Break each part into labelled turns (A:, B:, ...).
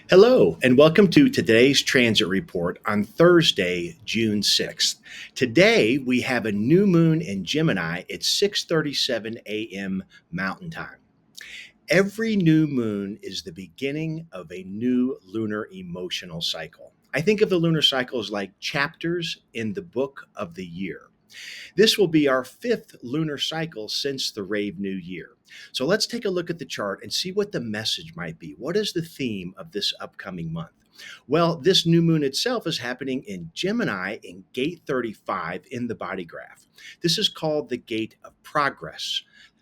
A: Hello, and welcome to today's transit report on Thursday, June 6th. Today, we have a new moon in Gemini at 6:37 a.m. Mountain Time. Every new moon is the beginning of a new lunar emotional cycle. I think of the lunar cycle as like chapters in the book of the year. This will be our fifth lunar cycle since the Rave New Year. So let's take a look at the chart and see what the message might be. What is the theme of this upcoming month? Well, this new moon itself is happening in Gemini in gate 35 in the body graph. This is called the gate of progress,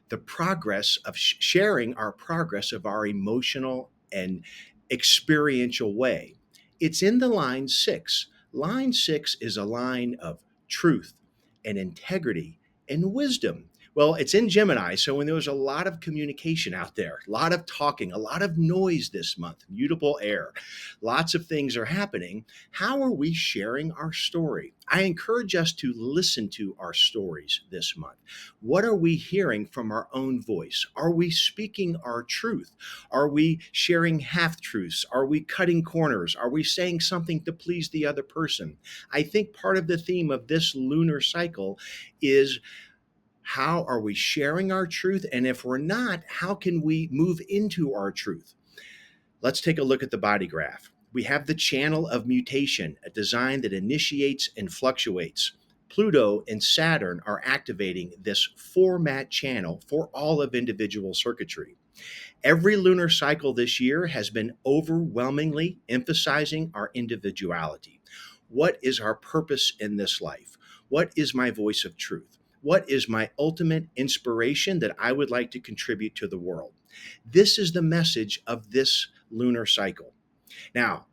A: the progress of sharing our progress of our emotional and experiential way. It's in the line 6. Line 6 is a line of truth and integrity and wisdom. Well, it's in Gemini, so when there was a lot of communication out there, a lot of talking, a lot of noise this month, mutable air, lots of things are happening. How are we sharing our story? I encourage us to listen to our stories this month. What are we hearing from our own voice? Are we speaking our truth? Are we sharing half truths? Are we cutting corners? Are we saying something to please the other person? I think part of the theme of this lunar cycle is how are we sharing our truth? And if we're not, how can we move into our truth? Let's take a look at the body graph. We have the channel of mutation, a design that initiates and fluctuates. Pluto and Saturn are activating this format channel for all of individual circuitry. Every lunar cycle this year has been overwhelmingly emphasizing our individuality. What is our purpose in this life? What is my voice of truth? What is my ultimate inspiration that I would like to contribute to the world? This is the message of this lunar cycle. Now,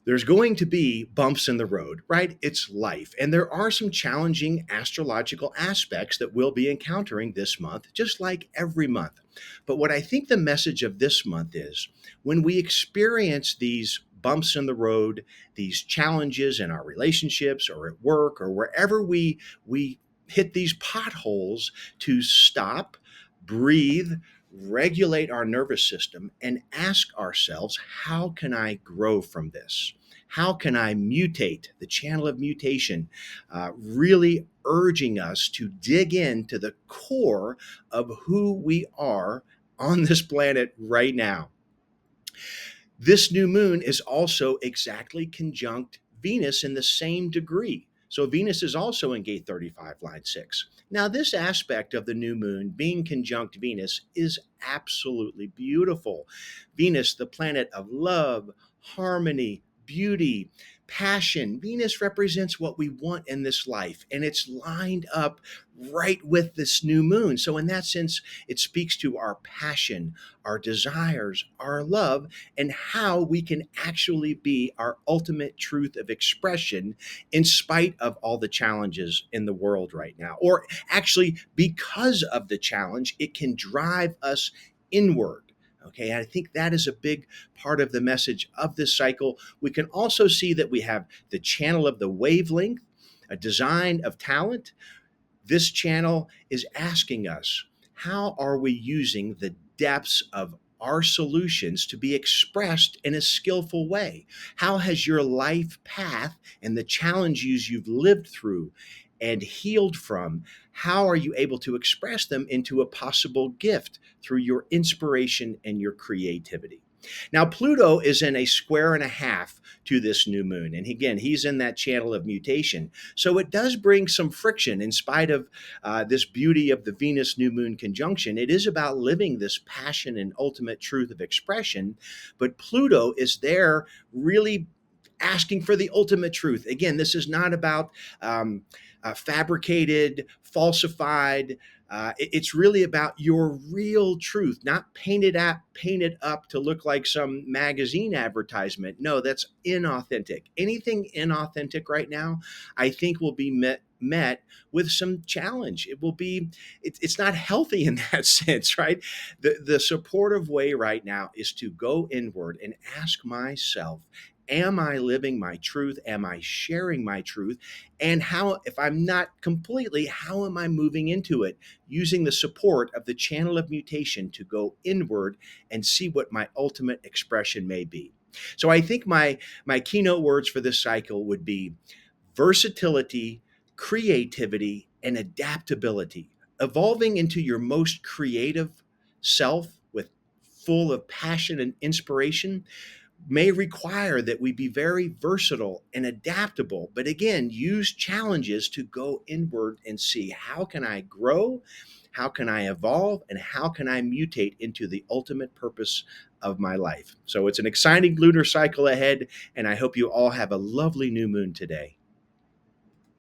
A: there's going to be bumps in the road, right? It's life. And there are some challenging astrological aspects that we'll be encountering this month, just like every month. But what I think the message of this month is when we experience these bumps in the road, these challenges in our relationships or at work or wherever we hit these potholes, to stop, breathe, regulate our nervous system, and ask ourselves, how can I grow from this? How can I mutate? The channel of mutation, really urging us to dig into the core of who we are on this planet right now. This new moon is also exactly conjunct Venus in the same degree. So Venus is also in gate 35, line 6. Now, this aspect of the new moon being conjunct Venus is absolutely beautiful. Venus, the planet of love, harmony, beauty, passion. Venus represents what we want in this life, and it's lined up right with this new moon. So, in that sense, it speaks to our passion, our desires, our love, and how we can actually be our ultimate truth of expression in spite of all the challenges in the world right now. Or actually, because of the challenge, it can drive us inward. Okay, I think that is a big part of the message of this cycle. We can also see that we have the channel of the wavelength, a design of talent. This channel is asking us, how are we using the depths of our solutions to be expressed in a skillful way? How has your life path and the challenges you've lived through and healed from, how are you able to express them into a possible gift through your inspiration and your creativity? Now, Pluto is in a square and a half to this new moon. And again, he's in that channel of mutation. So it does bring some friction in spite of this beauty of the Venus new moon conjunction. It is about living this passion and ultimate truth of expression. But Pluto is there really asking for the ultimate truth. Again, this is not about fabricated, falsified. It's really about your real truth, not painted up to look like some magazine advertisement. No, that's inauthentic. Anything inauthentic right now, I think, will be met with some challenge. It will be, it's not healthy in that sense, right? The supportive way right now is to go inward and ask myself, am I living my truth? Am I sharing my truth? And how, if I'm not completely, how am I moving into it? Using the support of the channel of mutation to go inward and see what my ultimate expression may be. So I think my keynote words for this cycle would be versatility, creativity, and adaptability. Evolving into your most creative self with full of passion and inspiration may require that we be very versatile and adaptable, but again, use challenges to go inward and see how can I grow, how can I evolve, and how can I mutate into the ultimate purpose of my life. So it's an exciting lunar cycle ahead, and I hope you all have a lovely new moon today.